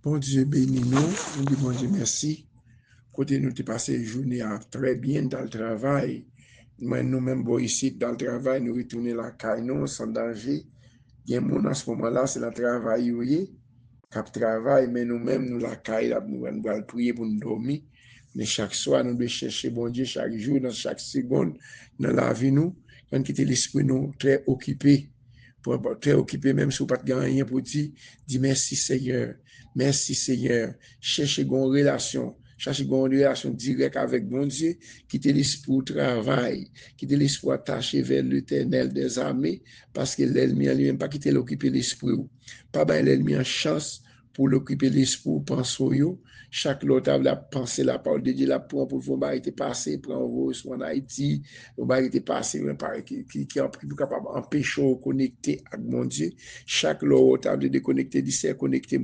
Bon Dieu bénis nous, on dit bon Dieu merci. Côté nous, tu passé journée très bien dans le travail. Moi, nous-mêmes, bon, ici, dans le travail, nous retournons la caille, nous, sans danger. Il y a un monde en ce moment-là, c'est le travail, oui, cap travail, mais nous-mêmes, nous, la caille, nous allons prier pour nous dormir. Mais chaque soir, nous devons chercher bon Dieu, chaque jour, dans chaque seconde, dans la vie, nous, quand quitter l'esprit, nous, très occupés. Pour très occupé, même si vous n'avez pas rien pour dire, dis merci Seigneur, merci Seigneur. Cherchez une relation, cherchez une relation directe avec mon Dieu, quittez l'esprit au travail, quittez l'esprit attaché vers l'éternel des armées, parce que l'ennemi lui-même pas quitter l'occuper l'esprit. Pas ben l'ennemi en chance pour l'occuper l'esprit, pense au yo. Chaque l'autre a pensé la parole de Dieu, la pour vous été passé, pour vous en Haïti, vous été passé, qui est capable d'empêcher de connecter avec mon Dieu. Chaque l'autre a de déconnecter, dit c'est connecté,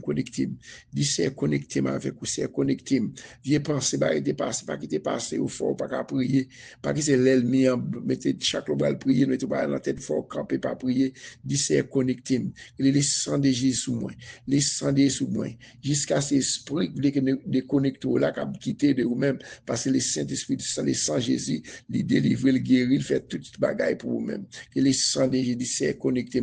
dit c'est connecté avec vous, c'est connecté. Viens penser, bah, été passé, pas quitter passé au fort, pas qu'à prier, pas que c'est l'ennemi, mettez chaque l'autre à prier, mettez pas dans la tête fort, camper, pas prier, dit c'est connecté. Les sang de Jésus sous moi, les sang de Jésus sous moi, jusqu'à ces esprits de connecter là, qui quitter de vous-même, parce que le Saint-Esprit, le sang Jésus, il délivre, il guérit, il fait toute bagaille pour vous-même. Que le sang de Jésus, c'est connecté.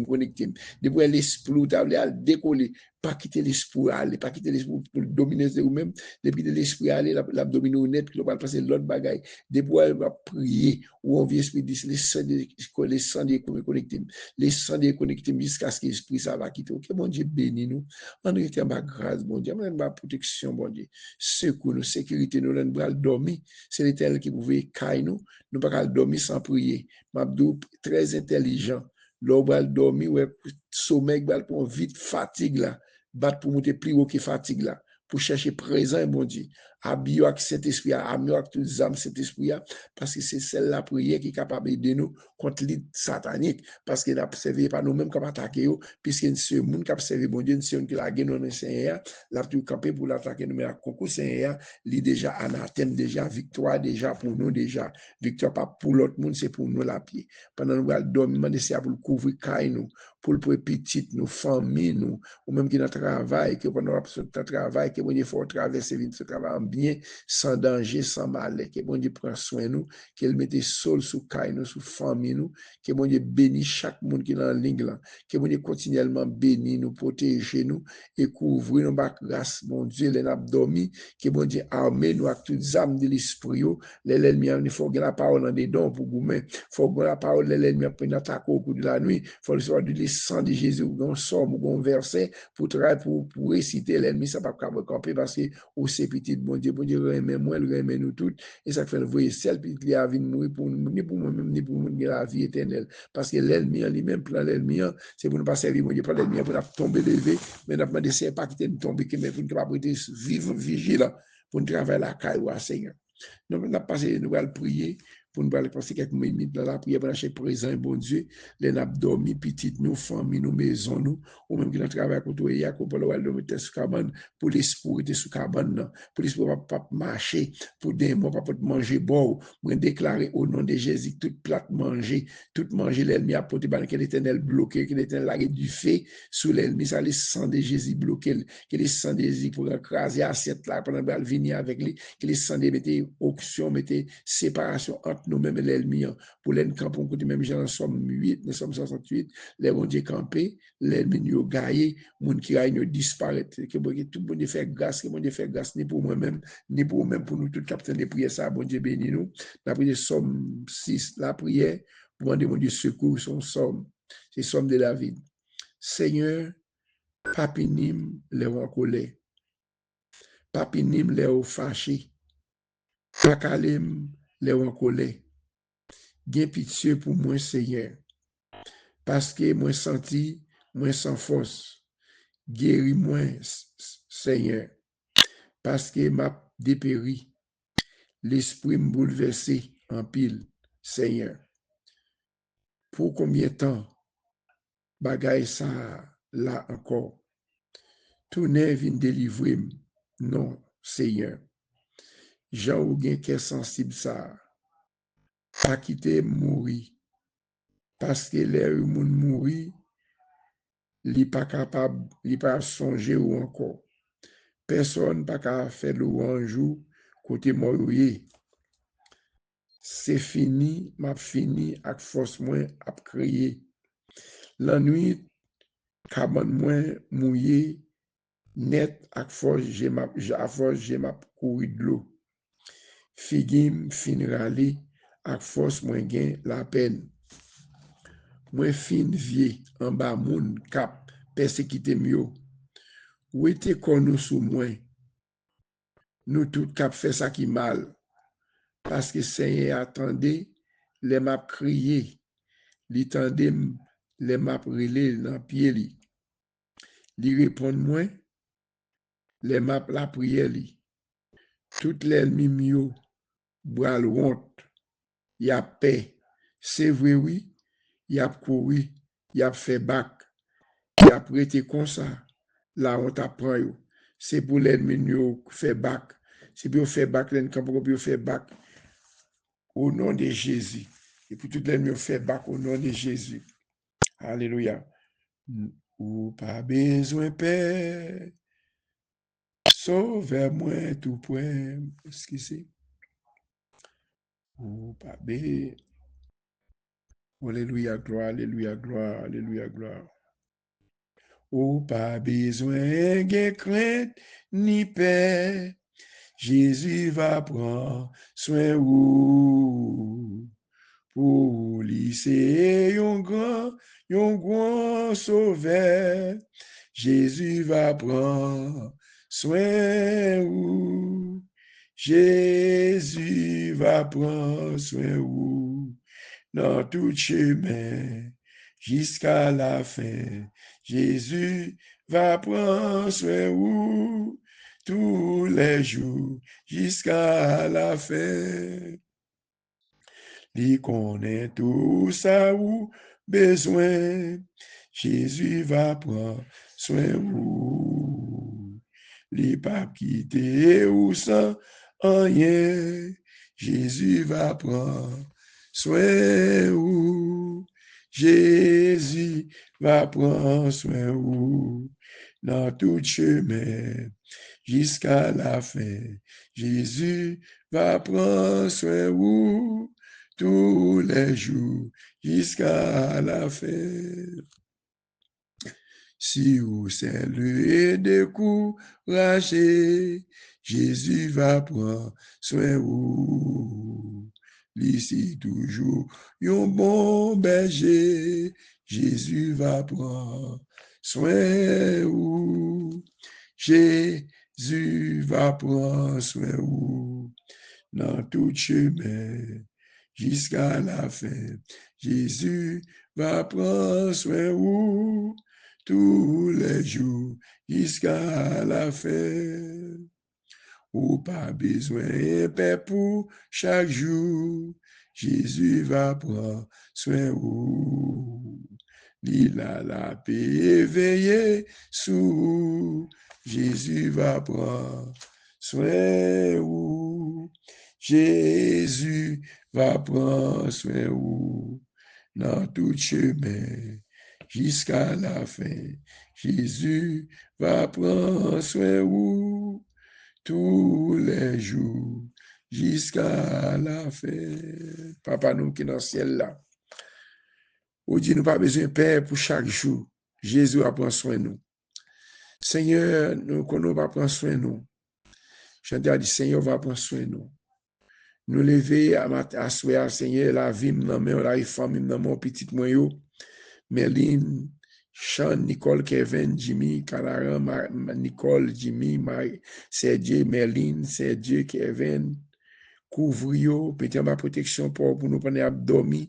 Depuis l'esprit, il décoller, pas quitter l'esprit aller, pas quitter l'esprit pour dominer vous-même. Depuis l'esprit aller, l'abdominaux net, puis on va passer l'autre bagaille. Depuis elle va prier, ou on vient esprit dit, les sang de connecté, les sang de connecté jusqu'à ce que l'esprit ça va quitter. Ok, mon Dieu bénis nous. On est en bas grâce, mon Dieu, on est en bas protection, mon Dieu. Secours nous, sécurité nous, on va dormir. C'est l'éternel qui pouvait cailler nous. Nous ne pouvons pas dormir sans prier. Mabdou, très intelligent. L'on va dormir, ouais, sommeil, pour vite fatigue là. Battre pour monter plus haut que fatigue là. Pour chercher présent, mon Dieu. Habillons avec cet esprit, habillons avec tous les âmes cet esprit, parce que c'est celle-là prière qui est capable d'aider nous contre l'île satanique. Parce qu'il n'a pas servi par nous-mêmes comme attaquer, puisque c'est le monde qui a servi, mon Dieu, c'est qui l'a gagné dans Seigneur, l'a tout campé pour l'attaquer, nous, mais à concours Seigneur, il est déjà anathème, déjà victoire, déjà pour nous, déjà. Victoire pas pour l'autre monde, c'est pour nous la pied. Pendant nous allons dormir, c'est pour le couvrir caille nous, pour le petit, nous, famille, nous, ou même qui dans le travail, que pendant notre travail, que bon Dieu faut traverser ce travail bien, sans danger, sans mal, que bon Dieu prend soin de nous, qu'il mette sol sous caille nous, sous famille nous, que bon Dieu bénisse chaque monde qui est dans la ligne là, que bon Dieu continuellement bénisse nous, protéger nous, et couvrir nos bacs grâce, mon Dieu, les abdominaux, que bon Dieu arme nous avec toutes les âmes de l'esprit, l'ennemi, il faut que la parole dans des dons pour vous, il faut que la parole de l'ennemi après une attaque au cours de la nuit, il faut le savoir du sang de Jésus, ou un somme, ou un verset, pour réciter l'ennemi, ça ne va pas camper parce que, au c'est petit, bon Dieu, remet moi, il remet nous toutes, et ça fait le voyer celle qui a vie de mourir pour nous, ni pour moi-même, ni pour nous, la vie éternelle. Parce que l'ennemi, lui-même, plan l'ennemi, c'est pour ne pas servir, mon Dieu, pas l'ennemi, pour nous tomber levé, mais nous avons des pas qui nous tomber, mais pour nous pas vivre, vigilant, pour nous travailler la caille au Seigneur. Donc, nous allons prier pour nous passer quelques minutes dans la prière pour lâcher présent, bon Dieu, les nappes dormi, petites, nous, familles, nous, maisons, nous, ou même qui nous travaillent pour toi, pour le sous cabane, pour l'esprit de sous cabane, pour l'esprit pas marcher, pour des mots, pas manger bon, pour déclarer au nom de Jésus, toute plate manger, tout manger l'ennemi à porter, que l'éternel bloqué, que l'éternel lagué du fait sous l'ennemi, ça le sang de Jésus bloqué, que le sang de Jésus pour écraser assiette là, pendant qu'il venir avec lui, que le sang de mettez auction, mettez séparation entre nous-mêmes et l'ennemi, pour l'ennemi camper, côté même gens, nous sommes 8, nous sommes 68, les bon Dieu campé, l'ennemi nous gaillé, moun qui a nous disparaître, que bon Dieu, tout bon Dieu fait grâce, que bon Dieu fait grâce, ni pour moi-même, ni pour vous-même, pour nous, tout capitaine de prière, ça, bon Dieu bénis nous. La prière, somme 6, la prière, pour demander, mon Dieu, secours, son somme, c'est somme de David. Seigneur, papinim, les en colère, papinim, les fâchés, pakalem, les en colère. Gain pitié pour moi, Seigneur, parce que moi senti, moi sans force. Guéris-moi, Seigneur, parce que m'a dépéri. L'esprit me bouleversé en pile, Seigneur. Pour combien de temps, bagaille ça là encore? Tout n'est vient délivrer. Non, Seigneur. Jean ou bien qui est sensible ça. Pas quitter mourir. Parce que l'air où moun mourir, il n'est pas capable, il n'est pas songer ou encore. personne pas qu'à faire louange côté moyoye. C'est fini, m'a fini avec force moins à crier. La nuit, cabane moins mouillé, net avec force j'ai m'a couru de l'eau. Figim fin râler avec force moins gain la peine. Moins fin vie en bas moun cap persécuté mieux. Où était qu'on nous sous moins? Nous tout cap fait ça qui mal. Parce que Seigneur attendait, les m'a crié, li tendait les m'a relé dans pied li. Li répond moi, les m'a la prière li. Tout l'ennemi mieux, bral honte, y a paix. C'est vrai oui, y a couru, y a fait bac, y a prêté comme ça. La honte apprend yo. C'est pour l'ennemi mieux fait bac. C'est pour faire bac, l'ennemi pour faire bac. Au nom de Jésus. Et puis tout l'ennemi fait bac au nom de Jésus. Alléluia. Ou pas besoin paix. Sauve-moi tout point. Excusez. Ou pas besoin. Alléluia, gloire, alléluia, gloire, alléluia, gloire. Ou pas besoin de crainte ni paix. Jésus va prendre soin ou pour lycée un grand sauveur. Jésus va prendre soin ou. Jésus va prendre soin ou. Dans tout chemin jusqu'à la fin. Jésus va prendre soin ou tous les jours jusqu'à la fin. Il connaît tout ça ou besoin. Jésus va prendre soin ou. Il pas quitter ou sans rien. Jésus va prendre soin ou. Jésus va prendre soin ou. Dans tout chemin jusqu'à la fin. Jésus va prendre soin ou tous les jours jusqu'à la fin. Si vous êtes et découragé, Jésus va prendre soin ou. Ici toujours un bon berger, Jésus va prendre soin ou. Jésus va prendre soin ou. Dans tout chemin jusqu'à la fin. Jésus va prendre soin ou tous les jours jusqu'à la fin. Ou pas besoin de paix pour chaque jour. Jésus va prendre soin ou. Il a la paix éveillée sous. Jésus va prendre soin ou. Jésus va prendre soin ou. Dans tout chemin jusqu'à la fin. Jésus va prendre soin ou tous les jours jusqu'à la fin. Papa nous qui est dans le ciel là. Ou dit nous pas besoin de paix pour chaque jour. Jésus va prendre soin de nous. Seigneur, nous ne pas prendre soin de nous. Je dis, Seigneur va prendre soin de nous. Nous lever à soir, Seigneur, la vie, la femme, mon petit moyen, Méline, Sean, Nicole, Kevin, Jimmy, Canaran, Nicole, Jimmy, Sergio, Méline, Sergio, Kevin, couvre-yo, peut-être ma protection pour nous prendre à dormir.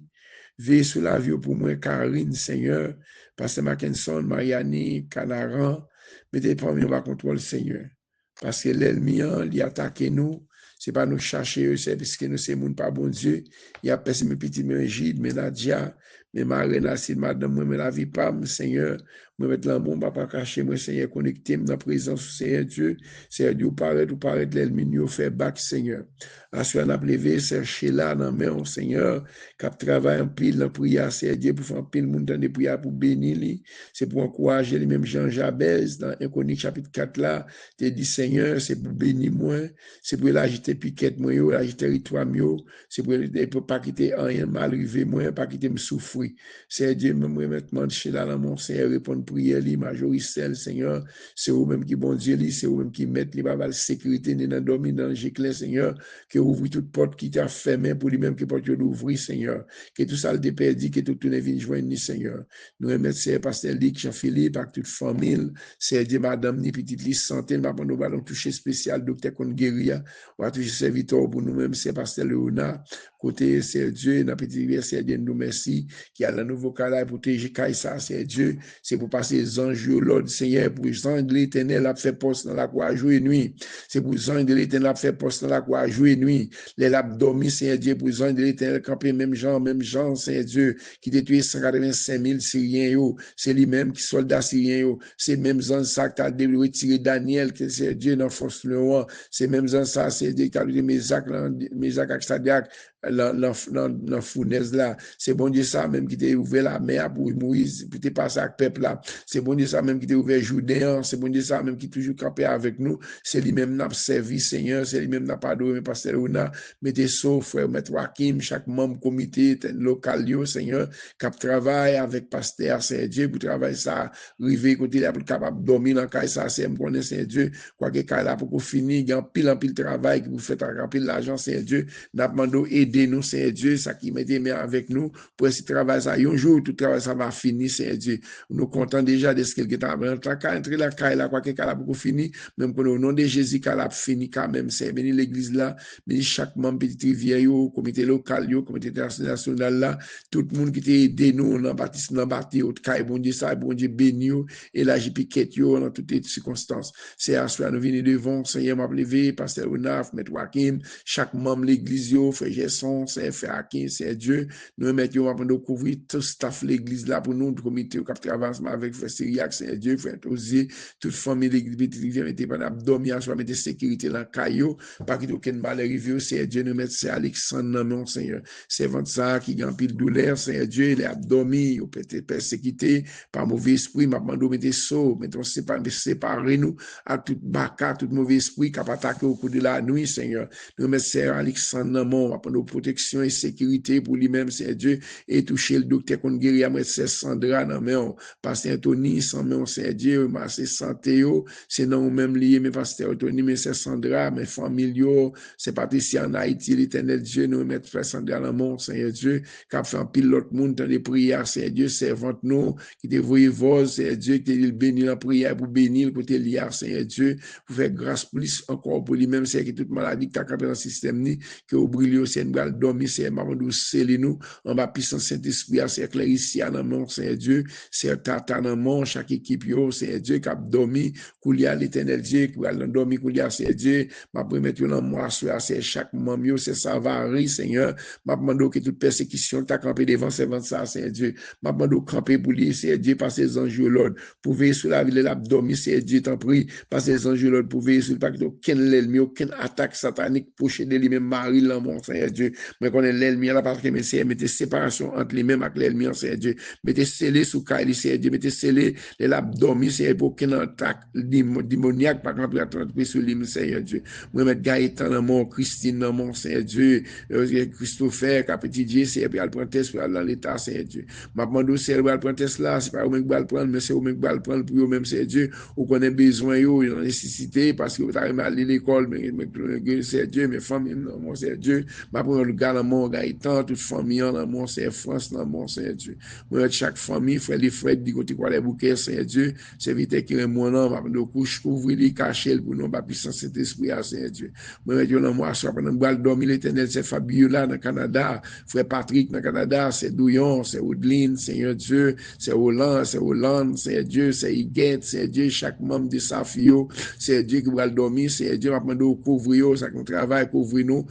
Veille sur la vie pour moi, Karine, Seigneur, Pasteur Mackinson, Mariani, Canaran, mettez pas en contrôle, Seigneur. Parce que l'ennemi, il attaque nous. C'est pas nous chercher, c'est parce que nous sommes pas bon Dieu. Il y a personne, mes petits, mes Gilles, mes Nadia, mais ma reine, madame, moi, mais la vie pas, Seigneur, moi, mettre l'amour, papa, caché, moi, Seigneur, connecté, dans la présence, Seigneur Dieu, Seigneur Dieu, ou paraît, l'ennemi, nous fait bac, Seigneur. Assoir, n'a levé, chercher là, dans main, Seigneur, cap travail en pile, dans prière, Seigneur Dieu, pour faire pile, monde de prière, pour bénir, c'est pour encourager les mêmes Jean Jabez, dans Inconnu chapitre 4 là, tu dit, Seigneur, c'est pour bénir moi, c'est pour l'agiter piquette, moi, l'agiter territoire, c'est pour pas quitter rien mal arrivé, moi, pas quitter me souffrir. C'est Dieu, moi, maintenant, chez là, dans mon Seigneur, répondre prière, majorité, Seigneur, c'est vous-même qui bon Dieu, c'est vous-même qui mettez les babales sécurité, dans dormir dans le giclin, Seigneur, qui ouvre toute porte qui t'a fermé pour lui-même qui porte l'ouvrir, Seigneur, que tout ça le déperdi, que tout le monde joindre, Seigneur. Nous remercions Pasteur Luc, Jean-Philippe, avec toute famille, c'est Dieu, madame, ni petite liste santé, nous avons nous toucher spécial, docteur Congueria, on va toucher serviteur pour nous-mêmes, c'est Pasteur Léonard, côté, c'est Dieu, dans petit rivière, c'est Dieu, nous merci, qui a le nouveau canal pour protéger Kaïsa, c'est Dieu, c'est pour passer les anges, l'ordre, Seigneur, pour les anges de l'éternel, a fait poste dans la croix, jour et nuit, c'est pour les anges de l'éternel, a fait poste dans la croix, jour et nuit, les labs dormis, Seigneur Dieu, pour les anges de l'éternel, camper, même gens, Seigneur Dieu, qui détruit 185 000 Syriens, c'est lui-même qui soldat Syrien, c'est même gens ça qui a retiré Daniel, que c'est Dieu dans force le roi, c'est même gens ça, c'est Dieu qui a retiré Mésac avec Sadiak, dans fournaise là, c'est bon Dieu ça même qui t'a ouvert la mer pour Moïse, pour te passer avec le peuple là, c'est bon Dieu ça même qui t'a ouvert Jourdain, c'est bon Dieu ça même qui toujours campé avec nous, c'est lui-même n'a servi Seigneur, c'est lui-même n'a pas donné pasteur Ouna, mettez sauf frère maître Joachim, chaque membre comité local Seigneur, qui travaille avec pasteur Saint Dieu pour travailler ça, arriver côté là pour capable dormir dans caille ça, c'est me connaître Saint Dieu, quoi que caille là pour finir, il y a en pile travail qui vous fait en pile l'argent Saint Dieu, n'a demandé aider nous Saint Dieu, ça qui met main avec nous pour essayer de travailler ça un jour tout travail ça va finir Saint Dieu. Nous comptons déjà de ce qu'il est en train d'entrer la caille là quoi que caille là pour finir, même pour au nom de Jésus caille là fini quand même, c'est béni l'église là, béni chaque membre petite rivière comité local comité international là, tout le monde qui t'a aidé nous dans bâtisse dans bâti au caille bon Dieu ça bon Dieu béni et la piquette dans toutes les circonstances. C'est à soi nous venir devant Seigneur m'a levé pasteur Onaf, maître Joachim, chaque membre l'église frère Gerson, c'est frère Akin, c'est Dieu, nous mettons avant de couvrir tout staff l'église là pour nous le comité au cap avancement avec frère Syriac, c'est Dieu, frère Osier, toute famille l'église était pas dormir soit mettre sécurité dans caillou, pas qu'il aucun mal arrivé, c'est Dieu nous mettre c'est Alexandre mon Seigneur. C'est votre ça qui a pile douleur, Seigneur Dieu, il a dormi, il peut être persécuté par mauvais esprit, m'a demandé mettez saut, mettons séparer nous à toute baka, tout mauvais esprit qui a attaqué au cours de la nuit, Seigneur. Nous mettons Alexandre mon, prendre protection et sécurité pour lui-même, Seigneur Dieu, et toucher le docteur qu'on guérit à mettre Sandra dans main, pasteur Anthony, sans main, Seigneur Dieu, c'est santé, c'est non même lié, mais pasteur Anthony, mais c'est Sandra, mes familiaux, c'est Patricia en Haïti, l'éternel Dieu, nous mettons frère Sandra dans mon, Seigneur Dieu, qui a fait un pilote monde dans les prières, Seigneur Dieu, servante nous, qui te voyait vos, Seigneur Dieu, qui te bénit la prière pour bénir, pour te lier, Seigneur Dieu, pour faire grâce plus encore pour lui-même, c'est que toute maladie qui t'a capé dans le système, que au brilio, c'est une balle dormir, c'est maman nous sceller nous, en bas puissance Saint-Esprit, c'est clair ici, dans mon, Seigneur Dieu, c'est tata dans mon, chaque équipe, Seigneur Dieu, qui a dormi, coulia l'éternel Dieu, qui a dormi, coulia, Seigneur Dieu, ma première dans moi, c'est chaque membre, c'est ça va, Seigneur, m'a demandé que toute persécution t'a campé devant ça, Seigneur Dieu. M'a demandé de camper pour lui, Seigneur Dieu, par ses anges de l'ordre, pour veiller sur la ville de l'abdomen, Seigneur Dieu, t'en prie, par ses anges de l'ordre, pour veiller sur le pacte, aucun l'ennemi, aucune attaque satanique pour chez lui-même, Marie, l'amour, Seigneur Dieu. Mais qu'on est l'ennemi, là, parce que, mais Seigneur, mettez séparation entre lui-même avec l'ennemi, Seigneur Dieu. Mettez scellé sous Kaili, Seigneur Dieu, mettez scellé l'abdomen, Seigneur, pour aucune attaque démoniaque, par exemple, la sur lui, Seigneur Dieu. Moi, mettre Gaëtan dans mon, Christine dans mon, Seigneur Dieu, Christopher, Petit Dieu, c'est puis elle prend test pour aller dans l'état, Seigneur Dieu. Ma demande c'est elle prend test là, c'est pas vous-même qui va prendre, mais c'est vous-même qui va prendre pour vous-même, Seigneur Dieu, ou qu'on a besoin, yo, une nécessité, parce que vous avez aller à l'école, mais c'est Dieu, mes familles, non, mon Seigneur Dieu, ma première le gars dans mon Gaëtan, toute famille, dans mon Seigneur France, dans mon Seigneur Dieu. Moi, chaque famille, frère, les frères, du côté quoi les bouquets, Seigneur Dieu, c'est vite qui est mon nom, ma de couche, couvrir les cachets, pour nous, ma puissance, cet esprit, Seigneur Dieu. Moi, je dans moi, soit pendant que dormir l'éternel, c'est Fabiola dans le Canada, frère Patrick dans le Canada, c'est Douillon, c'est Oudeline, Seigneur Dieu, c'est Hollande, c'est Dieu, c'est Higuette, c'est Dieu, chaque membre de sa fille, c'est Dieu qui va dormir, c'est Dieu, va demander couvrir, ça qu'on travaille, couvrir nous,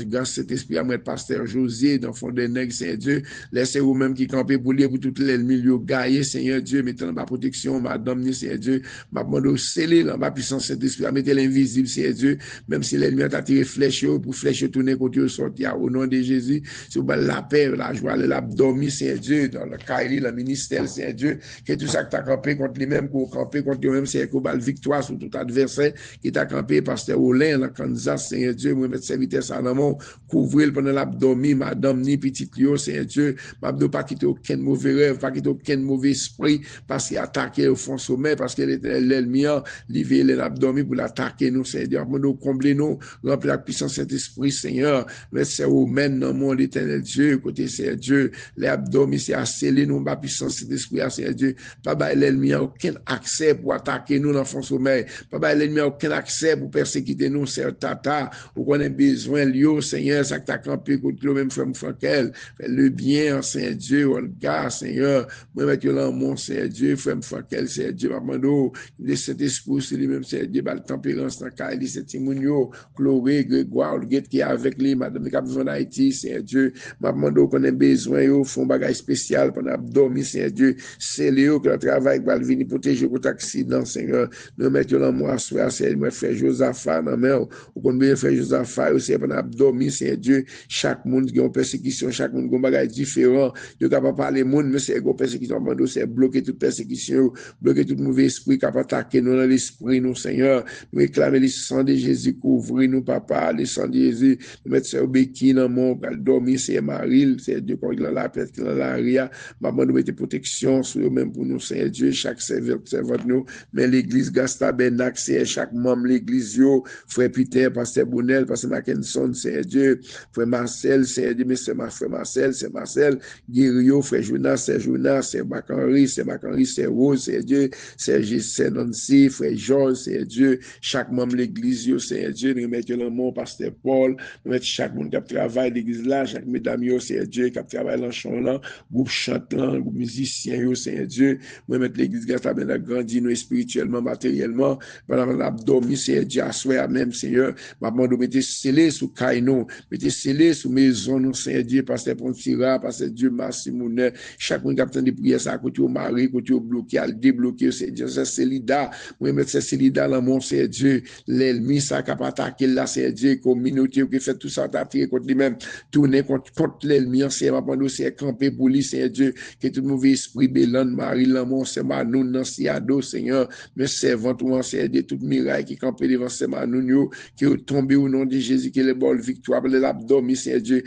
grâce Saint-Esprit, à moi, pasteur José, dans le fond des nègres, Seigneur Dieu, laissez vous-même qui campez pour lire pour tout l'ennemi, le gaillé, Seigneur Dieu, mettez dans ma protection, madame, Seigneur Dieu, ma demande scellé dans ma puissance Saint-Esprit, mettez l'invisible, Seigneur Dieu, même si l'ennemi a tiré flèche, pour flèche tourner côté sortir, au nom de Jésus, si vous la paix, la joie, l'abdomen, Seigneur Dieu, dans le cahier, le ministère, Seigneur Dieu, que tout ça que tu as campé contre lui-même, qu'on campé contre lui-même, c'est qu'on bat victoire sur tout adversaire qui t'a campé, pasteur Olin, dans Kansas, Seigneur Dieu, moi, mettre serviteur Salomon, couvrir pendant l'abdomen, madame, ni petit Lio, Seigneur Dieu, m'abdo pas quitter aucun mauvais rêve, pas quitter aucun mauvais esprit, parce qu'il attaque au fond sommet, parce que l'ennemi a livré l'abdomen pour l'attaquer, nous, Seigneur Dieu, nous combler nous, remplir la puissance de Saint-Esprit, Seigneur, mais c'est au même dans mon éternel Dieu, côté Seigneur Dieu, l'abdomen, c'est à sceller nous, la puissance de Saint-Esprit, Seigneur Dieu, pas l'ennemi a aucun accès pour attaquer nous dans le fond sommeil, pas l'ennemi a aucun accès pour persécuter nous, c'est tata, ou qu'on a besoin, Lio, Seigneur, ça que t'as campé contre le même frère Frankel, fais le bien, Seigneur Dieu, Olga, Seigneur, moi, mettre l'amour, Seigneur Dieu, frère Frankel, Seigneur Dieu, Mamando, de cet esprit, c'est lui-même, Seigneur Dieu, la tempérance, dans le cas, c'est Timonio, Chloé, Grégoire, Olguette qui est avec lui, madame, qui a besoin d'Haïti, Seigneur Dieu, Mamando, qu'on a besoin, yo, font bagage spécial, pendant abdomen, Seigneur Dieu, c'est Léo, que le travail va venir protéger contre accident, Seigneur, nous mettons l'amour à soi, Seigneur, moi, frère Josaphat, non, mais, ou qu'on veut faire Josaphat, aussi, pendant abdomen, Seigneur Dieu, chaque monde qui a une persécution, chaque monde qui a un bagage différent, de capable parler monde, mais c'est une persécution, c'est bloquer toute persécution, bloquer tout mauvais esprit, capable attaquer nous dans l'esprit, nous, Seigneur, nous réclamer le sang de Jésus, couvrir nous, papa, le sang de Jésus, nous mettre sur béquille dans mon, dormir, c'est Marie, c'est Dieu, quand il a la peste, il a la ria, maman, nous mettez protection sur eux-mêmes pour nous, Seigneur Dieu, chaque servant nous, mais l'église Gastabenac, c'est chaque membre, l'église, yo, frère Peter, pasteur Bounel, pasteur Mackinson, Seigneur Dieu, frère Marcel, Seigneur Dieu, mais c'est ma frère Marcel, c'est Marcel, Guirio, frère Jonas, c'est Bac-Henri, c'est Rose, c'est Dieu, c'est Gisèle Nancy, frère Georges, c'est Dieu, chaque membre de l'église, c'est Dieu, nous mettons le mot, pasteur Paul, nous mettons chaque monde qui travaille l'église là, chaque mesdames, c'est Dieu, qui travaille dans le chant là, groupe chantant, groupe musicien, c'est Dieu, nous mettons l'église qui a grandi, nous spirituellement, matériellement, pendant l'abdomen, c'est Dieu, à soi même, Seigneur, maman, nous mettons scellé sous Caïno, mettez scellé sous maison, nous, Seigneur Dieu, pasteur Pontira, pasteur Dieu, Massimounet, chaque monde qui a des prières, ça, côté au mari, côté au bloqué, à le débloquer, c'est Dieu, c'est Célida, moi, mettre ces Célida dans mon, c'est Dieu, l'ennemi, ça, qui a attaqué là, c'est Dieu, communauté, qui fait tout ça, t'attirer contre lui-même, tourner contre l'ennemi, c'est maman, nous, c'est camper pour lui, c'est Dieu, que tout mauvais esprit, Bélan, Marie, l'amour, c'est Manou, Nancy, Ado, Seigneur, mais servant, tout, c'est Dieu, toute miraille qui campait devant, c'est Manou, qui est tombé au nom de Jésus, qui est le bol victoire, pour l'abdomen, c'est Dieu,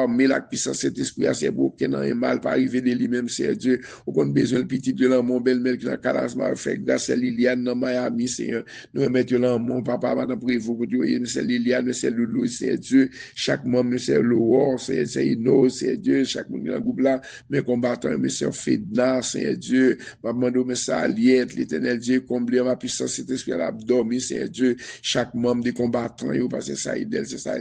mais la puissance, cet esprit, c'est beau, qu'il n'en est mal, pas arriver de lui-même, c'est Dieu, ou qu'on a besoin le petit de l'amour, belle-mère, qui est dans Calasma, fait grâce à Liliane, dans Miami, Seigneur, nous mettons l'amour, papa, madame, pour vous, c'est Liliane, c'est Loulou, c'est Dieu, chaque membre, c'est Lour, c'est Ino, c'est Dieu, chaque monde dans le groupe là, mes combattants, mais c'est Fedna, c'est Dieu, maman, mais ça, Aliette, l'éternel Dieu, combler ma puissance, cet esprit, l'abdomen, c'est Dieu, chaque membre des combattants, parce que ça, c'est ça,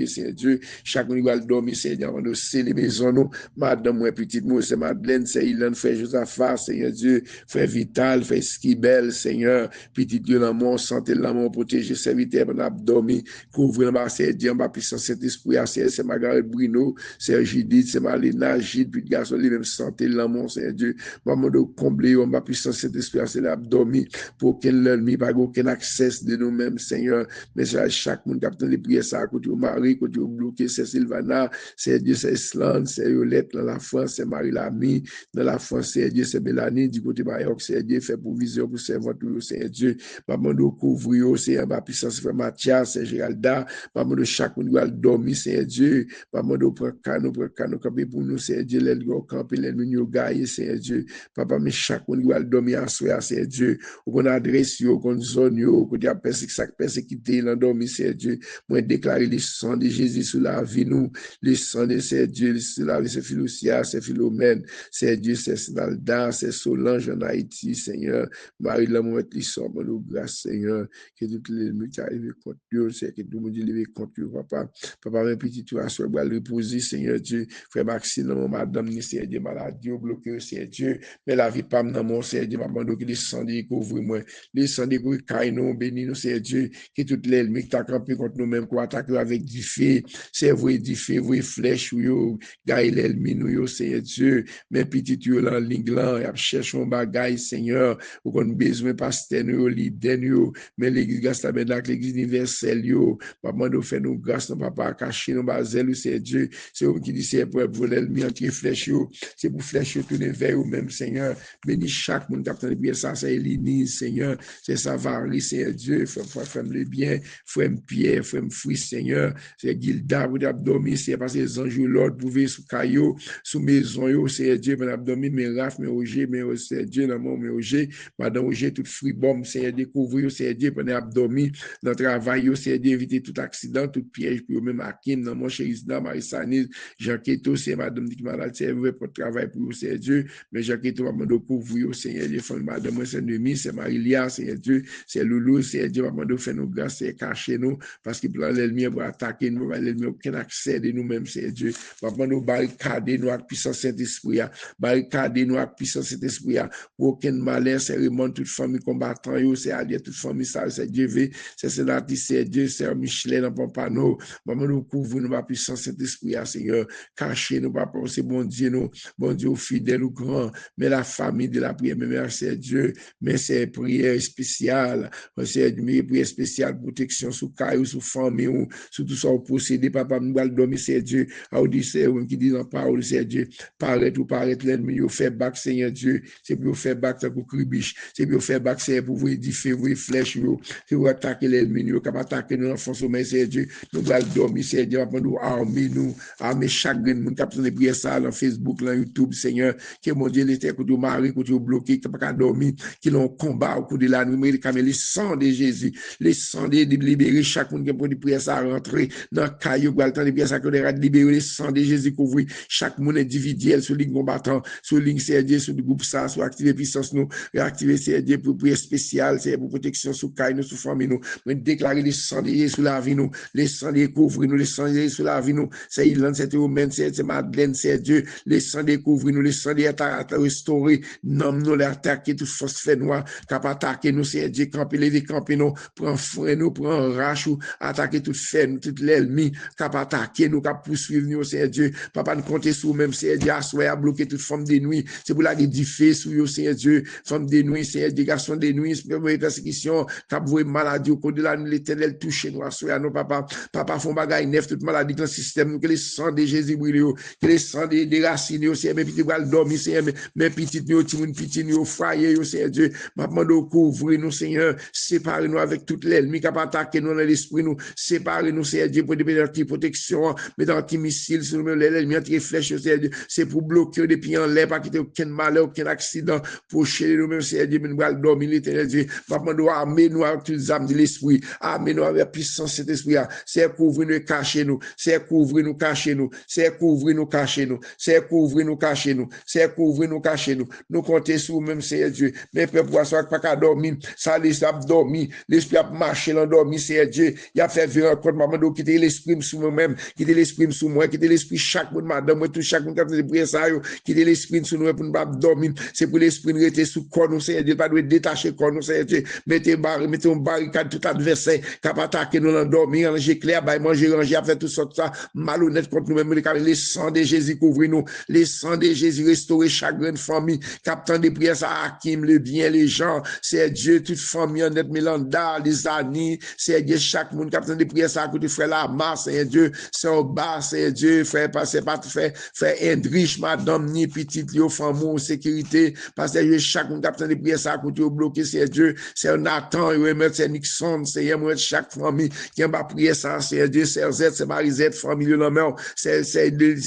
c'est Dieu, chaque monde va dormir, c'est Dieu, c'est les maisons, nous, madame, moi, petite, moi, c'est Madeleine, c'est Ilan, frère Josaphat, Seigneur Dieu, frère Vital, frère Skibel, Seigneur, petit Dieu, l'amour, santé, l'amour, protéger, serviteur, mon abdomen, couvrir, c'est Dieu, ma puissance, cet esprit, c'est Margaret Bruno, c'est Judith, c'est Marlena, Gilles, puis garçon, lui, même santé, l'amour, c'est Dieu, maman, de combler, ma puissance, cet esprit, c'est l'abdomen, pour qu'elle l'ennemi, pas aucun accès de nous-mêmes, Seigneur, mais chaque monde, capitaine, les prières, ça, côté au mari, côté au bloqué, c'est Sylvana, c'est Dieu, c'est Island, c'est Yolette, dans la France, c'est Marie-Lamy, dans la France, c'est Dieu, c'est Mélanie, du côté Mayoc, c'est Dieu, fait provision pour servir tout, c'est Dieu, maman, de couvrir, c'est ma puissance, c'est Mathias, c'est Géralda, maman, de chaque monde, doit dormir, c'est Dieu, maman, de prendre canot, camper pour nous, c'est Dieu, les gars, camper, les nous, gailler, c'est Dieu, papa, mais chaque monde, doit dormir à soi, c'est Dieu, ou qu'on adresse, qu'on zone, qu'on a persécuté, l'endormi, c'est Dieu, moi, déclarer le sang de Jésus sur la vie, nous, le sang de c'est Dieu, sur la vie, c'est Philosia, c'est Philomène, c'est Dieu, c'est Snalda, c'est Solange en Haïti, Seigneur, Marie, l'amour, qui sort, mon grâce, Seigneur, que toutes les ennemis qui arrivent contre Dieu, c'est que tout le monde est contre Dieu, papa, mes petits, tu vas sur le reposer, Seigneur Dieu, frère Maxime, madame, c'est Dieu, maladie, bloqué, c'est Dieu, mais la vie, pas dans mon, c'est Dieu, maman, donc, les sang découvre, moi, les sang découvre, caïno, béni, nous, c'est Dieu, que toutes les ennemis qui t'ont campé contre nous-mêmes, qu'on attaque avec du feu, édifié, cerveau édifié, vrai flèche, yo, gagne l'ennemi, nous, yo, Seigneur Dieu, mais petit, yo, là, l'inglan, y a cherché un bagage, Seigneur, ou qu'on besoin, pasteur, nous, leader, nous, mais l'église Gastabenak, l'église universelle, yo, papa, nous fait nous grâce, nous, papa, caché, nous, bazel, c'est Dieu, c'est eux qui dit, c'est pour l'ennemi, entre flèche, yo, c'est pour flèche, tourner vers eux-mêmes, Seigneur, bénis chaque monde, capitaine de prière, ça, c'est Élinise, Seigneur, c'est Savary, Seigneur Dieu, frère, le bien, frère Pierre, frère Fouis, Seigneur, c'est Gilda, vous abdomen, c'est parce que les anges, l'ordre, vous pouvez sous caillou, sous maison, yo, c'est Dieu, mon abdomen, mes raf, mes OG, mes c'est Dieu, dans mon, mes OG, madame OG, tout fruit bombe, c'est découvrir, c'est Dieu, pendant abdomen, dans le travail, c'est Dieu, éviter tout accident, tout piège, puis même Hakim, dans mon chéri, dans Marie-Sanise, Jean Keto, c'est madame qui malade, c'est vrai pour travail pour c'est Dieu, mais Jean Keto, maman, de couvrir, Seigneur Dieu, madame, c'est demi, c'est Marie-Lia, c'est Dieu, c'est Loulou, c'est Dieu, maman, de faire nos grâces, c'est cacher nous, parce qu'il plan l'ennemi pour attaquer nous, l'ennemi aucun accès de nous-mêmes, c'est Dieu, maman, nous barricader nous avec puissance Saint-Esprit, barricader nous avec puissance Saint-Esprit, pour aucun malheur, c'est remonte toute famille combattant, c'est allié toute famille, ça, c'est Dieu, c'est sénatrice, c'est Dieu, c'est Michelet, dans Pompano, maman, nous couvre nous avec puissance Saint-Esprit, Seigneur, cacher nous, papa, c'est bon Dieu, fidèle ou grand, mais la famille de la prière, mais merci Dieu, mais c'est prière spéciale, c'est prière spéciale, protection sous caillou, sous famille, ou sous tout ça, possédé, papa, nous allons dormir, c'est Dieu, Odyssée, qui dit dans parole, c'est Dieu, paraît l'ennemi, vous fait bac, Seigneur Dieu, c'est pour vous faire bac, c'est pour cribiche, c'est pour vous faire bac, c'est pour vous édifier, vous flèches, c'est pour attaquer l'ennemi, vous capable attaquer nous, enfants sommeil, c'est Dieu, nous allons dormir, c'est Dieu, nous armer chaque monde, capitaine de prière, ça, dans Facebook, dans YouTube, Seigneur, que mon Dieu, l'été, que tu maries, que tu bloqué, que tu pas dormir, qui l'ont combat au cours de la nuit, mais le sang de Jésus, le sang de libérer chaque monde qui pour prier ça rentrer dans le caillou, le temps de prier ça, que de libérer le sang de Jésus couvrir chaque monde individuel sur ligne combattant, sur ligne CRD, sur le groupe ça, sur activer puissance nous, réactiver CRD pour prière spéciale, c'est pour protection sous caillou, sous famille nous, mais déclarer le sang de Jésus sur la vie nous, le sang de couvrir nous, le sang de Jésus sur la vie nous, c'est Ilan, c'est Romaine, c'est Madeleine, c'est Dieu, le sang de couvrir nous, le sang de restaurer, nomme nous l'attaquer, toute force fait noire, cap attaquer nous, c'est Dieu, camper, lever, camper nous, prend frein nous, prend rache ou attaquer toute fait, tout l'ennemi, cap attaquer nous, cap poursuivre nous, c'est Dieu, papa nous compter sur même, c'est Dieu, à bloquer toute forme de nuit, c'est pour la édifier sur nous, c'est Dieu, forme de nuit, c'est Dieu, garçon de nuit, persécution, cap vouer maladie au cours de la nuit, l'éternel toucher nous, à nous, papa font bagaille neuf, toute maladie dans le système, nous, que le sang de Jésus brûle, que le sang des racines, c'est mes petits bras dormir, c'est mes petites, nous, petits, nous, frayer, c'est Dieu, maman, nous couvrir nous, Seigneur, séparez-nous avec toute l'ennemi qui a attaqué nous dans l'esprit, nous, séparez-nous, c'est Dieu, pour des anti-protection, mais anti-missiles, sur l'ennemi, anti-flèche, c'est pour bloquer des pieds en l'air, pas quitter aucun malheur, aucun accident, pour chez nous-mêmes, c'est Dieu, mais nous allons dormir, l'éternel Dieu, maman, nous armer nous avec toutes les âmes de l'esprit, armer nous avec la puissance de cet esprit, c'est couvrir nous, cacher nous, c'est couvrir nous, cacher nous, c'est couvrir nous, cacher nous, c'est couvrir nous, cacher nous, c'est couvrir nous, cacher nous, nous compter sur même, c'est Dieu, mais peuple, soit pas qu'à dormir, ça laisse à dormir, l'esprit a marché, l'endormi, c'est Dieu, il a fait vivre encore, maman, donc quitter l'esprit sous moi-même, quitter l'esprit sous moi, quitter l'esprit chaque monde, madame, moi, tout chaque monde qui a fait prier ça, quitter l'esprit sous nous pour ne pas dormir, c'est pour l'esprit de rester sous corps, nous, c'est Dieu, pas de détacher corps, nous, c'est Dieu, mettez un barricade tout adversaire, qui a attaqué nous, l'endormir, ranger clair, manger, a fait tout ça, malhonnête contre nous-mêmes, les sang de Jésus couvre nous, les sang de Jésus restaurer chaque grande famille, captant des prières à Hakim, le bien, les gens, c'est Dieu, toute famille, honnête, Mélanda, les amis, c'est Dieu, chaque monde, captant des prières à côté, frère Lamar, c'est Dieu, c'est au bas, c'est Dieu, frère, c'est pas frère Hendrich, madame, ni petite, yo, femme, sécurité, parce que chaque monde, captant des prières à côté, bloqué, c'est Dieu, c'est Nathan, c'est Nixon, c'est chaque famille, qui a prié ça, c'est Dieu, c'est Z, c'est Marisette, famille, la mère, c'est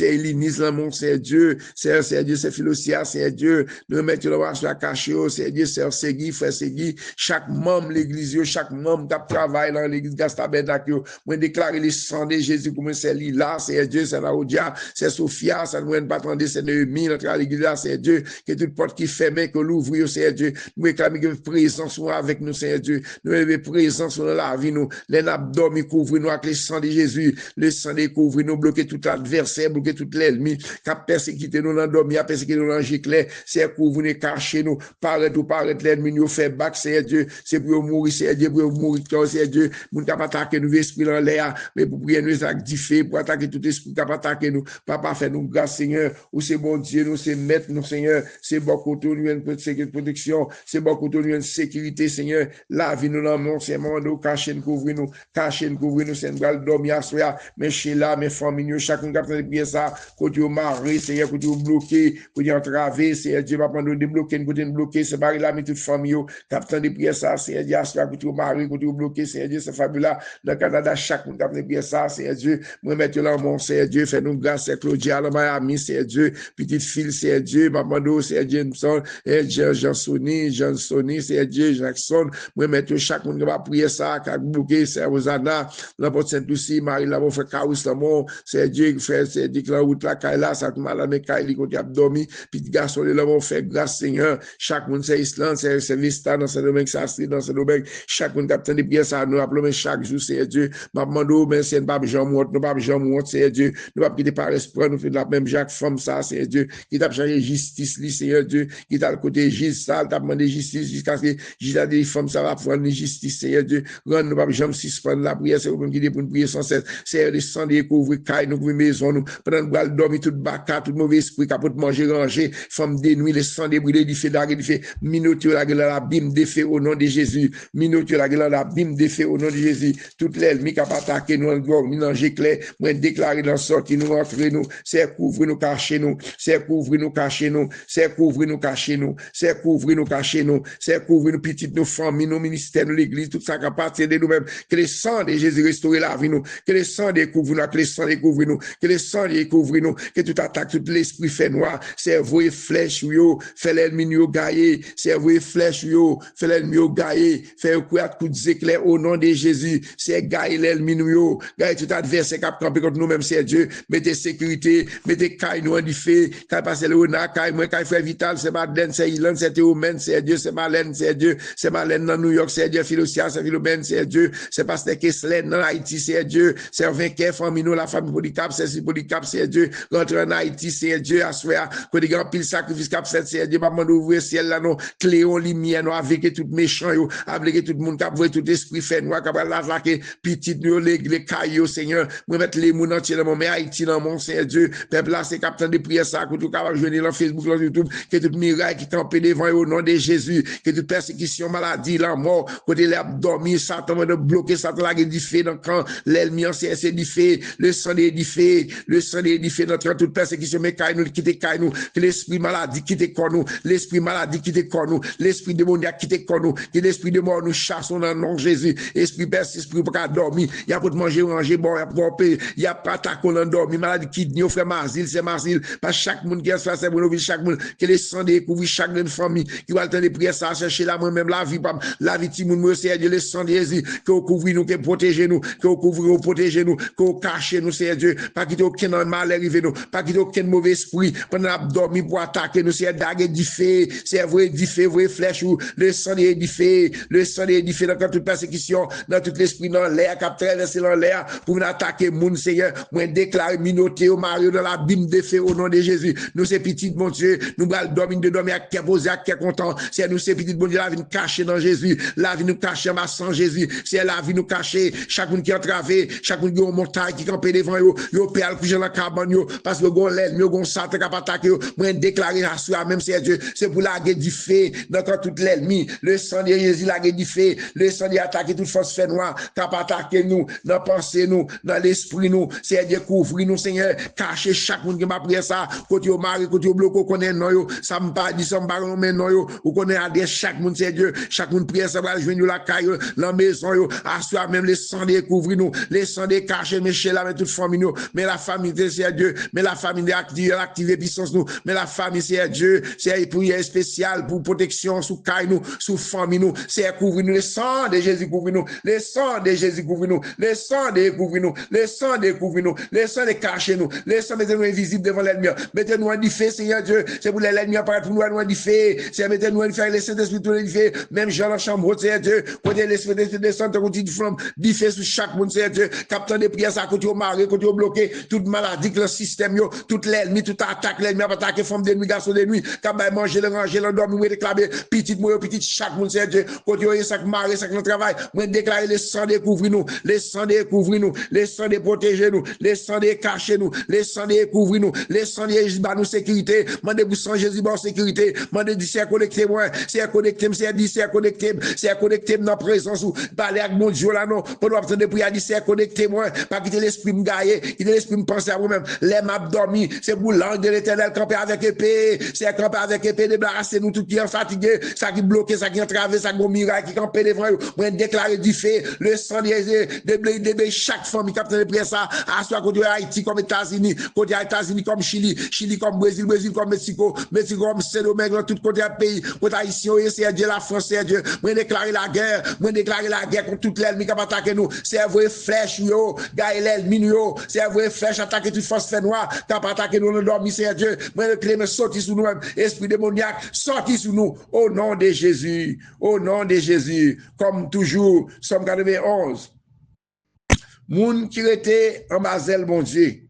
Élinise, la monde, c'est Dieu, c'est Dieu, c'est Philosia, c'est Dieu, nous mettons le bras sur la cachée, c'est Dieu, c'est Segui, frère Segui, chaque membre l'église, chaque membre qui travaille dans l'église Gastabenak, moi déclarer le sang de Jésus, comme c'est Lila, c'est Dieu, c'est Naodia, c'est Sophia, ça nous pas attendre, c'est Néhémie, notre l'église là, c'est Dieu, que toute porte qui ferme, que l'ouvre, c'est Dieu, nous réclamer que présence soit avec nous, c'est Dieu, nous avons présence dans la vie, nous, les abdomen couvre nous avec le sang de Jésus, le sang de couvre nous, bloquer tout adversaire, bloquer tout l'ennemi, qui a persécuté nous dans l'endormi, a persécuté nous dans giclé, c'est couvre nous, cacher nous, paraître l'ennemi, nous fait bac, c'est Dieu, c'est pour mourir, c'est Dieu, pour mourir, c'est Dieu, nous pas attaquer nous, esprit dans l'air, mais pour prions nous avec du feu pour attaquer tout esprit qui a attaqué nous. Papa, fait nous grâce, Seigneur, ou c'est bon Dieu, nous, c'est maître, nous, Seigneur, c'est bon côté, nous, une protection, c'est bon côté, nous, une sécurité, Seigneur, la vie, nous, l'en c'est moment, nous, cacher, nous, couvrir, nous, c'est nous, dormir à soi, mais chez là, mes familles, chacun qui a prié ça, côté au mari, Seigneur, côté au bloqué, côté entravé, Seigneur, Dieu, papa, nous débloquer, côté bloqué, c'est barré là, mais toute famille, capitaine de prière ça, Seigneur Dieu, à côté au mari, côté au bloqué, Seigneur Dieu, c'est fabuleux, dans le Canada, chacun qui a prié ça, Seigneur Dieu, moi, mettre là, mon Seigneur Dieu, fais-nous grâce, c'est Claudia, là, Miami, Seigneur Dieu, petite fille, Seigneur Dieu, papa, nous, Seigneur Jameson, Jean-Sonny, Seigneur Dieu, Jackson, moi, mettre chacun qui va prier ça, qui a bloqué, Seigneur Rosanna, l'apôtre Saint-Lucie, Marie, là, mon frère Kaous, là, mon, Seigneur Dieu, frère, Seigneur Dieu, la route, la Kaila, ça te malade, mais Kaili, quand tu as dormi, puis garçon, là, mon frère, grâce, Seigneur, chaque monde, c'est Island, c'est Vista, dans ce domaine, ça, dans ce domaine, chaque monde, capitaine de prière, ça, nous appelons chaque jour, Seigneur Dieu, ma demande, mais c'est pas Jean Mouette, nous pas Jean Mouette, Seigneur Dieu, nous pas quitter par espoir, nous faisons la même Jacques femme, ça, Seigneur Dieu, qui t'a changé justice, Seigneur Dieu, qui t'a le côté justice, ça, t'a demandé justice, jusqu'à ce que, j'ai dit, femme, ça va prendre justice, Seigneur Dieu, rendre nous pas Jean suspendre la prière, c'est vous-même qui dit pour nous prier sans cesse, c'est le sang découvrir, caille, nous, maison, nous, pendant nous, dormir, tout baka, tout mauvais esprit, capot manger, ranger, femme dénouer, le sang débridé, du fait, du fait, minotier la gueule, la bim, des faits au nom de Jésus, minotier la gueule, la bim, des faits au nom de Jésus, toute l'ennemi qui a attaqué nous, en dehors, mélanger clair, moi, déclarer dans sortie, nous, entrer nous, c'est couvrir nous, cacher nous, c'est couvrir nous, cacher nous, c'est couvrir nous, cacher nous, c'est couvrir nous, cacher nous, c'est couvrir nous, petites, nos familles, nos ministères, nous, l'église, tout ça qui appartient de nous-mêmes, que le sang de Jésus restaure la vie, nous, que le sang découvre nous, que le sang découvre nous, que le sang découvre nous, que tout attaque, tout l'esprit fait noir, cerveau et flèche, yo, fait l'ennemi yo gaillé, cerveau et flèche, yo, fait l'ennemi yo gaillé, fait un coup d'éclair au nom de Jésus, c'est gaillé l'ennemi yo, gaillé tout adversaire qui a campé contre nous-mêmes, c'est Dieu, mettez sécurité, mettez caille nous en fait, caille passer le renard, caille moi, caille frère Vital, c'est Madeleine, c'est Ilan, c'est Théomen, c'est Dieu, c'est Malène, c'est Dieu, c'est Malène dans New York, c'est Dieu, Philosia, c'est Philomène, c'est Dieu, c'est Pasteur Kessler dans Haïti, c'est Dieu, c'est vainqueur, famille nous, la famille Polycap, c'est Polycap, c'est Dieu, rentre en Haïti, c'est Dieu, à soi, que des grands pile sacrifice cap fait, c'est Dieu, maman d'ouvrir ciel là, non, cléon, lumière, non, avec tout méchant, yo, avec tout le monde, cap, tout esprit fait noir, cap, la vaque, petit, nous, les caillots, Seigneur, moi, mettre les mouns entiers dans mon, mais Haïti, dans mon, Seigneur Dieu, peuple là, c'est capitaine de prière, ça, que tout capable de dans Facebook, dans YouTube, que tout miracle qui campé devant, au nom de Jésus, que toute persécution, maladie, la mort, côté l'abdomen, Satan, de bloquer, Satan, la du fait, dans le camp, l'ennemi, c'est du fait, le sang du fait, le sang du fait, notre toute persécution, mais caille nous, quitte caille nous, que l'esprit maladie quitte corps nous, l'esprit maladie quitte corps nous, l'esprit démoniaque quitte corps nous, que l'esprit de mort nous chassons dans le nom de Jésus, esprit baisse, esprit pour dormir, il y a pour manger, ranger, bon, il y a pour payer, il y a pas ta qu'on endormi, maladie kidney, frère Marzil, c'est Marzil, pas chaque monde qui est face à mon chaque monde, que les sang découvre chaque famille, qui va le temps de prier ça, chercher là, moi-même, la vie, ti moun, c'est Dieu, le sang de Jésus, que vous couvrez nous, que vous protégez nous, que vous couvrez nous, protégez nous, que vous cachez nous, c'est Dieu, pas qu'il y ait aucun mal arrivé nous, pas qu'il y ait aucun mauvais esprit, pendant l'abdomen pour attaquer nous, c'est dague du feu, c'est vrai flèche ou le sang du feu, dans toute persécution, dans tout l'esprit dans l'air, qui a traversé dans l'air, pour nous attaquer, moun, Seigneur, moi, déclarer, minoté au Mario, dans la bime de feu, au nom de Jésus, nous, c'est petit, mon Dieu, nous, dormir de dormir, qui est posé, qui est content, c'est nous, c'est petit, mon Dieu, la vie nous cacher dans Jésus, la vie nous cacher ma sang Jésus, c'est la vie nous cacher, chaque monde qui est entravé, chaque monde qui est en montagne, qui est campé devant yo, yo père, couché dans la cabane, yo, parce que yo gon l'ennemi, yo gon Satan, qui a attaqué, yo, moi, déclarer à soi, même c'est Dieu, c'est pour la guerre du feu, dans tout l'ennemi, le sang de Jésus, la guerre du feu, le sang de attaquer toute force fait noire, qui a attaqué nous, dans pensée nous, dans l'esprit nous, c'est Dieu couvrir nous, Seigneur, cacher chaque monde qui m'a prié ça, côté au mari, côté au bloc, connaît non yo, ça me pas dit, ça me pas mais non yo, ou connaît adresse chaque monde, c'est Dieu, chaque monde prière, ça va joindre la caille, la maison yo, à soi même les sangs découvrir nous, les sangs des cachés, mais chez la, mais toute famille nous, mais la famille, c'est Dieu, mais la famille active puissance nous, mais la famille, c'est Dieu, c'est prière spéciale pour protection sous caille nous, sous famille nous, c'est couvrir nous, les sangs de Jésus couvrir nous, les sangs de Jésus couvrir nous, les sangs de couvrir nous, les sangs de couvrir nous, les sangs de cacher nous, les sangs mettez-nous invisibles devant l'ennemi, mettez-nous en diffé, Seigneur Dieu, c'est pour l'ennemi apparaître pour nous en diffé, c'est mettez-nous en faire les Saint-Esprit tout diffé, même Jean la chambre, Seigneur Dieu, côté l'esprit de descendre, côté du flamme, diffé sur chaque monde, Seigneur Dieu, captant des prières, ça, côté au mari, côté au bloqué, toute maladie, le système, yo, toute l'ennemi, toute attaque, l'ennemi a attaqué, femme de nuit, garçon de nuit, capable manger, le ranger, l'endormir, réclamer, petite, moi, petite, chaque monde, Seigneur Dieu, côté au sac mari, sac le travail, moi, déclarer les sangs découvrir nous, couvrir nous, le sang de protéger nous, le sang de cacher nous, le sang de couvrir nous, le sang de Jésus nous sécurité, mandez vous sang Jésus bon sécurité, mandez dit c'est connecté moi, c'est connecté, c'est dit c'est connecté dans présence ou parler avec mon Dieu là non, pour nous attendre prier dit c'est connecté moi, pas quitter l'esprit me gailler, quitter l'esprit me penser à moi-même, les m'a dormi, c'est pour l'ange de l'Éternel camper avec épée, c'est camper avec épée débarrasser nous tout qui est fatigué, ça qui bloqué, ça qui entravé, ça qui miracle qui camper devant nous, moi déclarer du fait, le sang de chaque famille qui a prié ça, à soit côté Haïti comme États-Unis, côté États-Unis comme Chili, Chili comme Brésil, Brésil comme Mexico, Mexico comme Saint-Domingue, dans tout côté du pays, côté Haïtien, c'est Dieu, la France, c'est Dieu, moi déclarer la guerre contre toute l'ennemi qui va attaquer nous, c'est vrai flèche, yo, gagne l'ennemi, yo, c'est vrai flèche, attaquer toute force fait noire, qui va attaquer nous, le dormi, c'est Dieu, moi le clé, sorti sous nous, esprit démoniaque, sorti sous nous, au nom de Jésus, comme toujours, Somme 91. Moun qui était en basel, bon Dieu.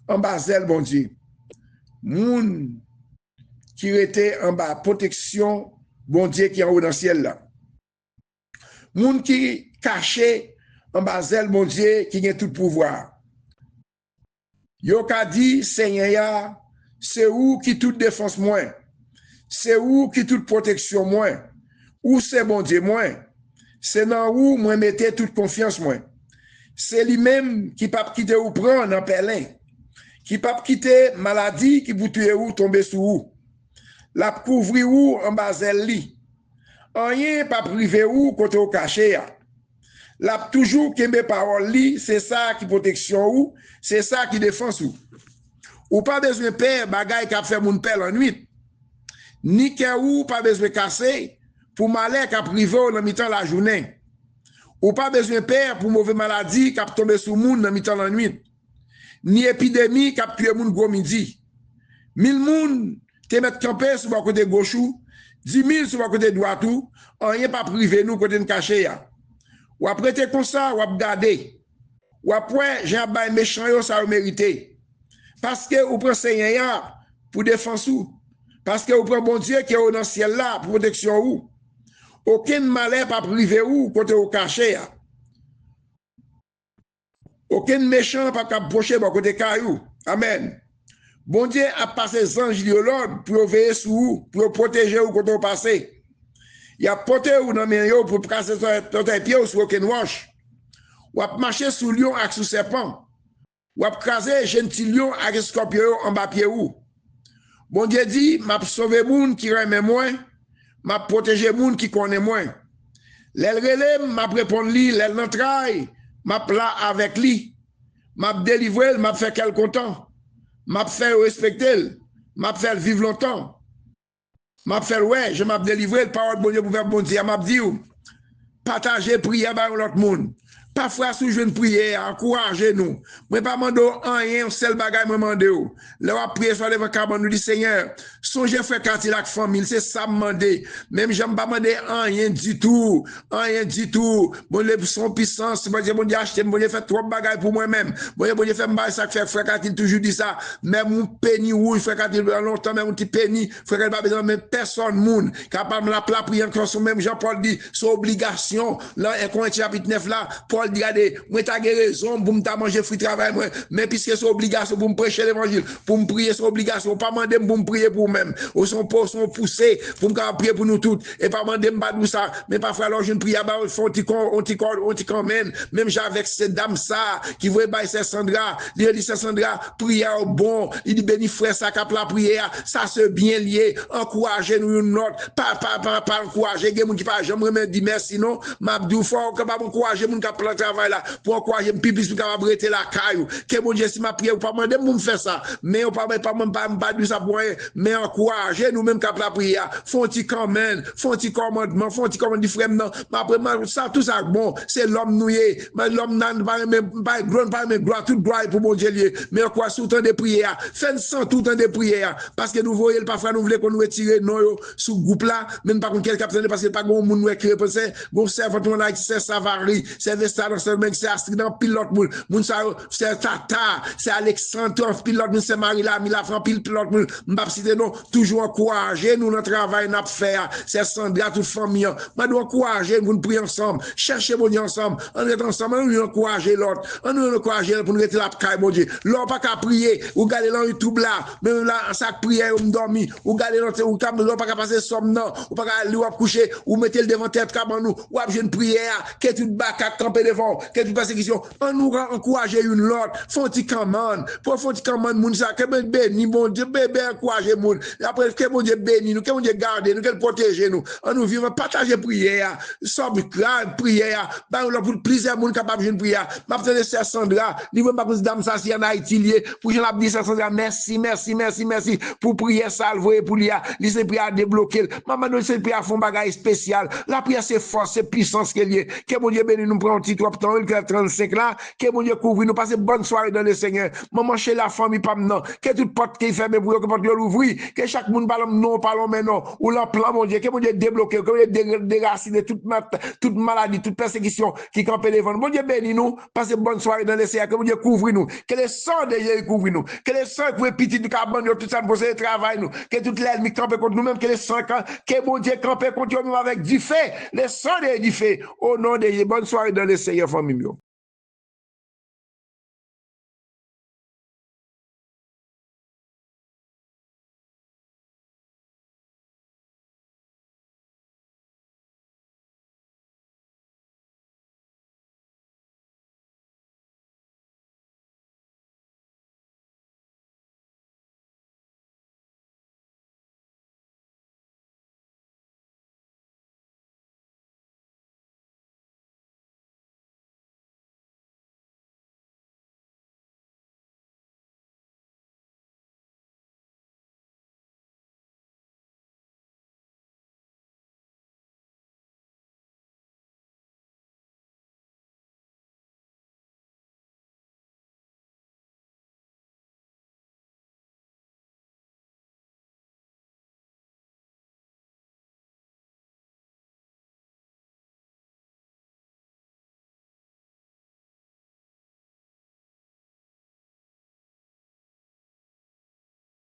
En basel, bon Dieu. Moun qui était en bas, protection, bon Dieu qui est en haut dans le ciel là. Moun qui caché en basel, bon Dieu qui a tout pouvoir. Yo ka dit, Seigneur, c'est où qui toute défense moins. C'est où qui toute protection moins. Où c'est bon Dieu moins. C'est dans où moi mettez toute confiance moi. C'est lui-même qui pas quitter ou prendre en pelin. Qui pas quitter maladie qui vous tuer ou tomber sous ou. La couvrir ou en basel li. Rien pas privé ou côté au caché. La toujours kembe parole li, c'est ça qui protection ou, c'est ça qui défense ou. Ou pas besoin père bagay qui a fait moun pelle en nuit. Ni que ou pas besoin casser pour malheur qui a privé dans mi-temps la journée. Ou pas besoin père pour mauvaise maladie qui a tombé sous moun dans mi-temps la nuit. Ni épidémie qui a tué moun gros midi. 1000 moun te mettre camper sur le côté gauche ou 10 000 sur le côté droit ou rien pas privé nous côté caché ya. Ou après te comme ça ou regarder. Ou après j'ai un méchant yo ça mérité. Parce que ou prend Seigneur pour défense ou. Parce que vous prenez bon Dieu qui est dans le ciel là, pour protection ou. Aucun malheur pas privé ou, côté au caché. Aucun méchant pas approcher côté caillou. Amen. Bon Dieu a passé les anges l'ordre pour veiller sur vous, pour protéger vous quand vous passez. Il a porté vous dans mes yeux pour casser ton pied ou sur aucun roche. Ou a marché sous lion avec sous serpent. Ou a craser gentil lion avec scorpion en bas pied ou. Bon Dieu dit, m'a sauvé moun qui aime moins, m'a protégé moun qui connaît moins. L'elle relève, m'a répondu li, l'elle n'entraille, m'a plat avec lui, m'a délivré, m'a fait quel content, m'a fait respecter, m'a fait vivre longtemps, m'a fait ouais, je m'a délivré, le parole bon Dieu pour faire bon Dieu, m'a dit, partager prière avec l'autre monde. Parfois, si je viens prier, encouragez-nous. Moi, pas demander rien, seul bagage, moi, demander. Là, on prie sur le vent, nous dit, Seigneur, songez faire quartier la famille, c'est ça, demander. Même, j'aime pas demander rien du tout. Rien du tout. Bon, Dieu, son puissance, bon Dieu, acheter, bon Dieu, fait trop de bagages pour moi-même. Bon Dieu, fait mal, ça fait frère, quand il toujours dit ça. Même, mon péni rouge, frère, quand il longtemps, même, mon petit péni, frère, pas besoin, même personne, moun, capable de la prier encore, même Jean-Paul dit, c'est obligation, là, un Corinthiens chapitre 9, là, Paul dit, regardez, moi, t'as raison pour me manger fruit travail, mais puisque c'est obligation pour me prêcher l'évangile, pour me prier, c'est obligation, pas demander pour me prier pour moi-même, ou son poussé, pour me prier pour nous toutes, et pas demander pour ça, mais parfois, alors, je ne prie pas, on t'y commène, même avec cette dame, ça, qui veut bailler c'est Sandra, il dit, c'est Sandra, prière bon, il dit, béni frère, ça, cap la prière, ça, c'est bien lié, encouragez nous une note, pas encourager, il y a des gens qui pas, j'aimerais dire merci, non, m'abdou, faut que pas encourager, mon cap travail là pour encourager pipi pour capable arrêter la caillou que mon Dieu si ma prière ou pas demander pour me faire ça mais on pas dire ça pour rien mais encourager nous même cap la prière font ti commandement font ti commande frère non après ça tout ça bon c'est l'homme noué mais l'homme nan pas gloire toute gloire pour mon Dieu lié mais quoi sous temps de prière fait sans tout temps de prière parce que nous voyons parfois nous voulons qu'on nous retire non sous groupe là même pas contre quelqu'un parce que pas bon monde nous écrit penser bon servant on a c'est Savary c'est ça dans ce domaine, c'est Astrid, dans pilote, moun ça, c'est Tata, c'est Alexandre, pilote, c'est Marie-La, Milafran, pilote, m'bap cité non, toujours encourager nous dans le travail, n'a fait, c'est Sandra, toute famille, moi, nous encourager, nous prier ensemble, chercher mon Dieu ensemble, on est ensemble, on nous encourager l'autre, on nous encourager pour nous rester la caille, mon Dieu. L'on pas qu'à prier, ou garder dans YouTube là, même là, ça prière, ou m'dormi, ou garder dans, ou pas qu'à passer somme, non, ou pas qu'à aller coucher, ou mettre le devant tête, comme nous, ou à une prière, qu'est une bac à camper devant, qu'est une persécution, on nous encourager une l'autre, faut-il commande, pour faut-il commande, moun ça, que ben béni, mon Dieu, bébé, encourager moun, après, que mon Dieu béni nous, que mon Dieu garde nous, qu'elle protège nous, on nous vivons, partager prière, somme, prière, bah, on a pour plusieurs moun capable de prière, m'a fait Sœur Sandra, niveau ma dame ça, si en Haïti, pour j'en ai dit Sœur Sandra, merci, pour prier salver, pour lui, c'est prière débloquer, maman, nous, c'est prière font bagage spécial, la prière, c'est force, c'est puissance qu'elle est, que mon Dieu béni nous prend un petit 35 là, que mon Dieu couvre, nous passe bonne soirée dans le Seigneur, maman, chez la famille, pas maintenant, que toute porte qui est fermée pour que porte l'ouvrir, que chaque monde parle non, parlons maintenant, ou l'emploi, mon Dieu, que mon Dieu débloqué, que mon Dieu déraciner toute maladie, toute persécution qui campait devant. Mon Dieu béni nous, passez bonne soirée dans le Seigneur, que mon Dieu couvre nous, que les sangs de Jésus couvrent nous, que les sangs qui petit du carbone, tout ça pour le travail nous, que toute l'ennemi campe contre nous-mêmes, que les sangs, que mon Dieu campe contre nous avec du fait, les sangs de du fait, au nom de Jésus. Bonne soirée dans le Seigneur, famille.